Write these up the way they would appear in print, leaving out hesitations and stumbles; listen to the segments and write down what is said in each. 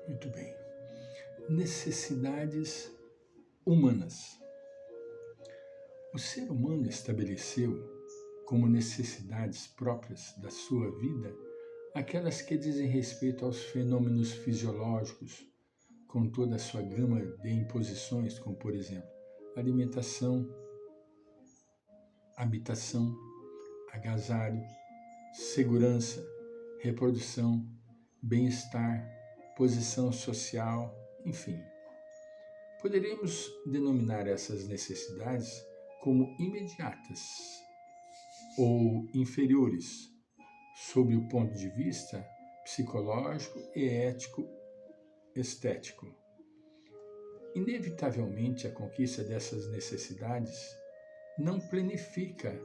Muito bem. Necessidades humanas. O ser humano estabeleceu como necessidades próprias da sua vida aquelas que dizem respeito aos fenômenos fisiológicos, com toda a sua gama de imposições, como por exemplo, alimentação, habitação, agasalho, segurança, reprodução, bem-estar, posição social, enfim. Poderíamos denominar essas necessidades como imediatas ou inferiores, sob o ponto de vista psicológico e ético estético. Inevitavelmente, a conquista dessas necessidades não planifica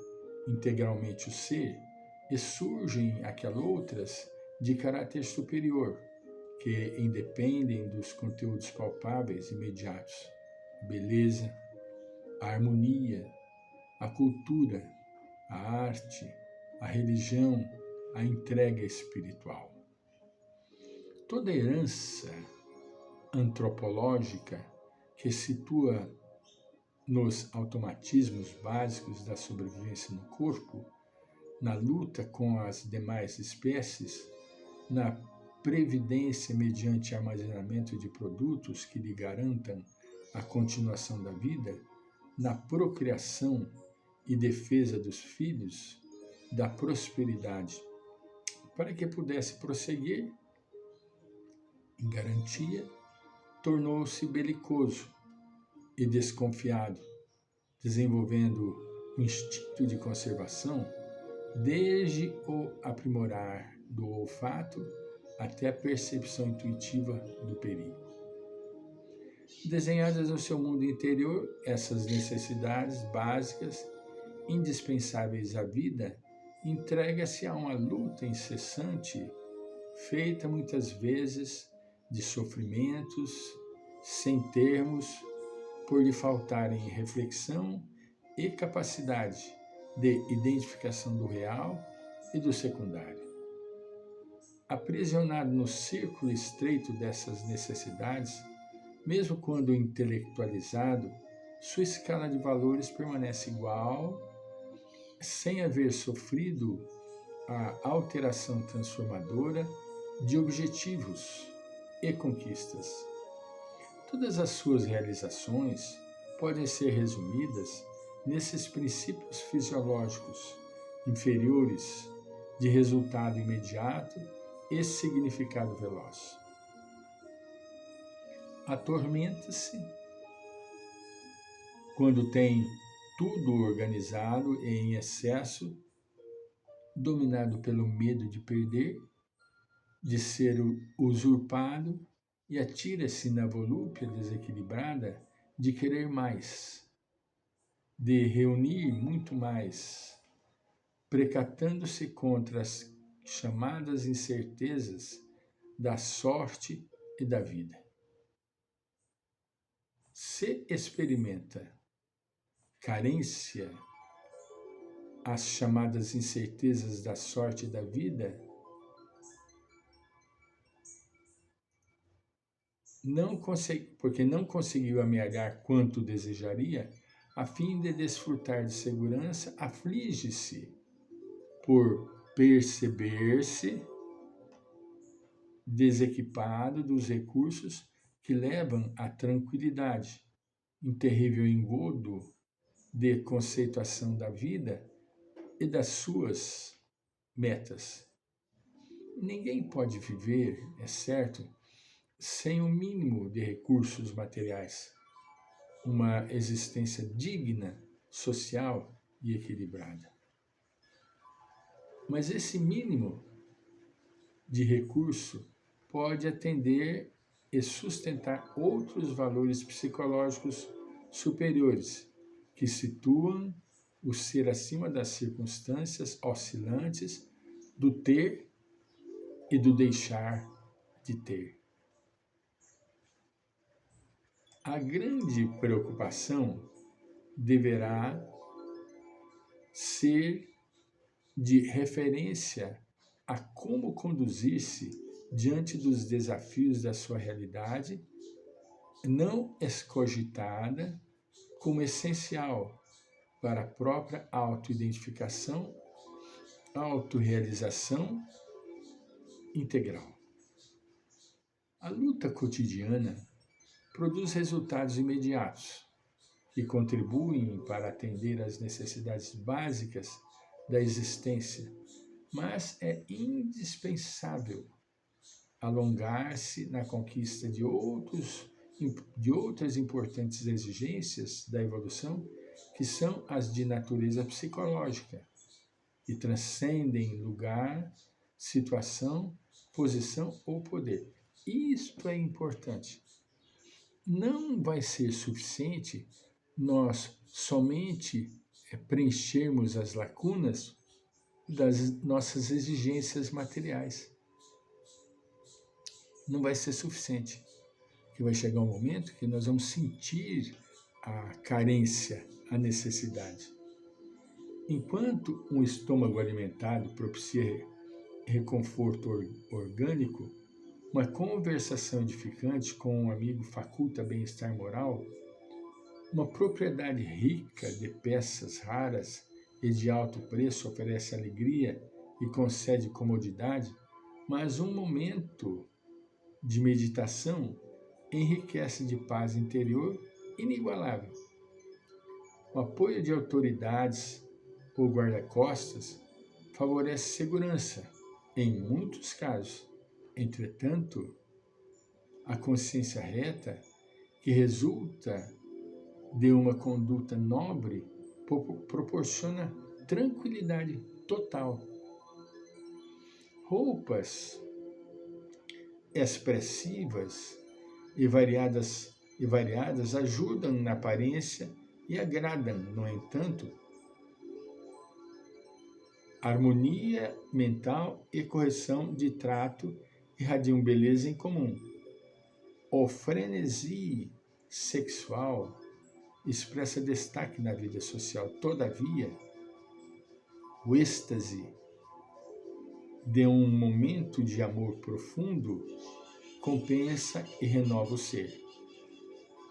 integralmente o ser e surgem aquelas outras de caráter superior, que independem dos conteúdos palpáveis imediatos: a beleza, a harmonia, a cultura, a arte, a religião, a entrega espiritual. Toda herança antropológica que situa nos automatismos básicos da sobrevivência no corpo, na luta com as demais espécies, na previdência mediante armazenamento de produtos que lhe garantam a continuação da vida, na procriação e defesa dos filhos, da prosperidade, para que pudesse prosseguir em garantia, tornou-se belicoso e desconfiado, desenvolvendo o instinto de conservação desde o aprimorar do olfato até a percepção intuitiva do perigo. Desenhadas no seu mundo interior, essas necessidades básicas, indispensáveis à vida, entrega-se a uma luta incessante, feita muitas vezes de sofrimentos, sem termos, por lhe faltarem reflexão e capacidade de identificação do real e do secundário. Aprisionado no círculo estreito dessas necessidades, mesmo quando intelectualizado, sua escala de valores permanece igual, sem haver sofrido a alteração transformadora de objetivos e conquistas. Todas as suas realizações podem ser resumidas nesses princípios fisiológicos inferiores de resultado imediato e significado veloz. Atormenta-se quando tem tudo organizado e em excesso, dominado pelo medo de perder, de ser usurpado, e atira-se na volúpia desequilibrada de querer mais, de reunir muito mais, precatando-se contra as chamadas incertezas da sorte e da vida. Se experimenta carência às chamadas incertezas da sorte e da vida, porque não conseguiu amealhar quanto desejaria, a fim de desfrutar de segurança, aflige-se por perceber-se desequipado dos recursos que levam à tranquilidade, um terrível engodo de conceituação da vida e das suas metas. Ninguém pode viver, é certo, sem o mínimo de recursos materiais, uma existência digna, social e equilibrada. Mas esse mínimo de recurso pode atender e sustentar outros valores psicológicos superiores, que situam o ser acima das circunstâncias oscilantes do ter e do deixar de ter. A grande preocupação deverá ser de referência a como conduzir-se diante dos desafios da sua realidade, não escogitada como essencial para a própria autoidentificação, autorrealização integral. A luta cotidiana produz resultados imediatos que contribuem para atender às necessidades básicas da existência, mas é indispensável alongar-se na conquista de outras importantes exigências da evolução, que são as de natureza psicológica e transcendem lugar, situação, posição ou poder. Isto é importante. Não vai ser suficiente nós somente preenchermos as lacunas das nossas exigências materiais. Não vai ser suficiente. Que vai chegar um momento que nós vamos sentir a carência, a necessidade. Enquanto um estômago alimentado propicia reconforto orgânico, uma conversação edificante com um amigo faculta bem-estar moral, uma propriedade rica de peças raras e de alto preço oferece alegria e concede comodidade, mas um momento de meditação enriquece de paz interior inigualável. O apoio de autoridades ou guarda-costas favorece segurança em muitos casos. Entretanto, a consciência reta, que resulta de uma conduta nobre, proporciona tranquilidade total. Roupas expressivas e variadas ajudam na aparência e agradam, no entanto, harmonia mental e correção de trato irradiam beleza em comum. O frenesi sexual expressa destaque na vida social. Todavia, o êxtase de um momento de amor profundo compensa e renova o ser,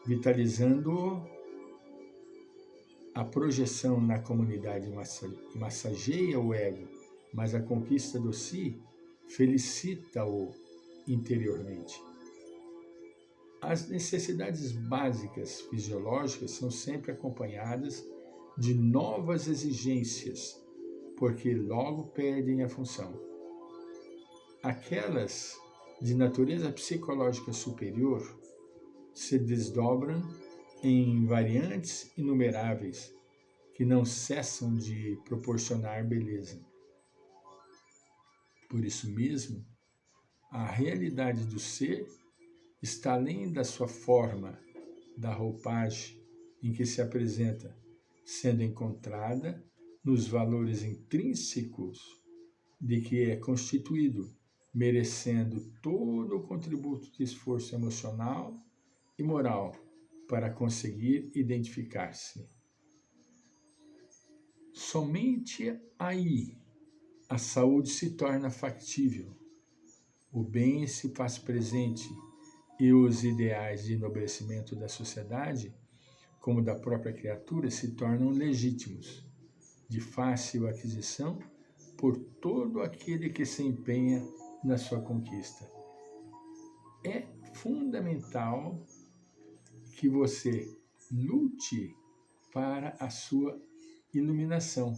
vitalizando a projeção na comunidade massageia o ego, mas a conquista do si felicita-o interiormente. As necessidades básicas fisiológicas são sempre acompanhadas de novas exigências, porque logo perdem a função. Aquelas de natureza psicológica superior se desdobram em variantes inumeráveis que não cessam de proporcionar beleza. Por isso mesmo, a realidade do ser está além da sua forma, da roupagem em que se apresenta, sendo encontrada nos valores intrínsecos de que é constituído, merecendo todo o contributo de esforço emocional e moral para conseguir identificar-se. Somente aí a saúde se torna factível, o bem se faz presente e os ideais de enobrecimento da sociedade, como da própria criatura, se tornam legítimos, de fácil aquisição por todo aquele que se empenha na sua conquista. É fundamental que você lute para a sua iluminação.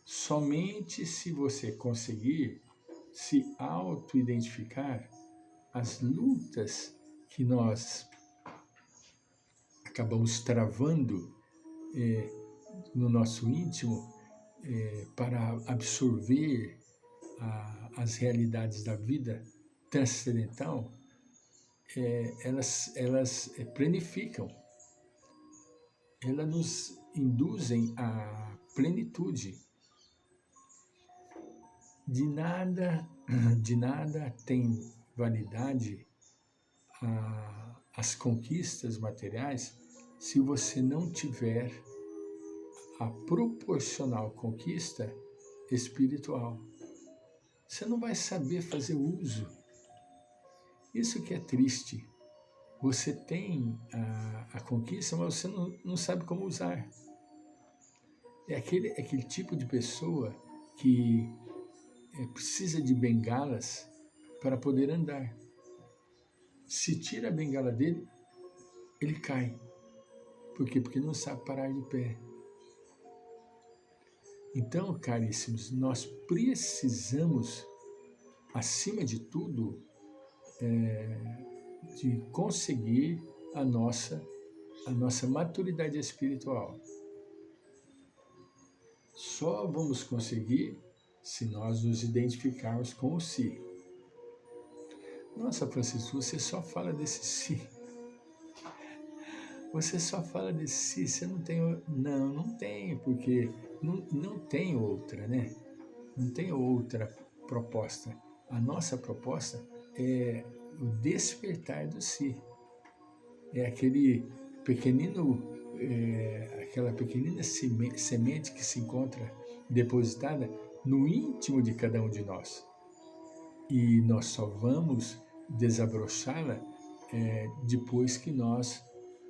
Somente se você conseguir se auto-identificar, as lutas que nós acabamos travando no nosso íntimo para absorver as realidades da vida transcendental, elas planificam, elas nos induzem à plenitude. De nada tem validade as conquistas materiais se você não tiver a proporcional conquista espiritual. Você não vai saber fazer uso. Isso que é triste. Você tem a conquista, mas você não sabe como usar. É aquele tipo de pessoa que precisa de bengalas para poder andar. Se tira a bengala dele, ele cai. Por quê? Porque não sabe parar de pé. Então, caríssimos, nós precisamos, acima de tudo, de conseguir a nossa maturidade espiritual. Só vamos conseguir se nós nos identificarmos com o si. Nossa, Francisco, você só fala desse si. Você só fala desse si, você não tem... Não tem, porque não tem outra, né? Não tem outra proposta. A nossa proposta é o despertar do si. É aquela pequenina semente que se encontra depositada no íntimo de cada um de nós. E nós só vamos desabrochá-la depois que nós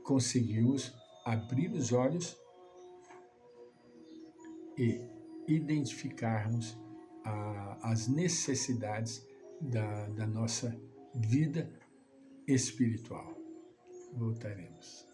conseguimos abrir os olhos e identificarmos as necessidades da nossa vida espiritual. Voltaremos.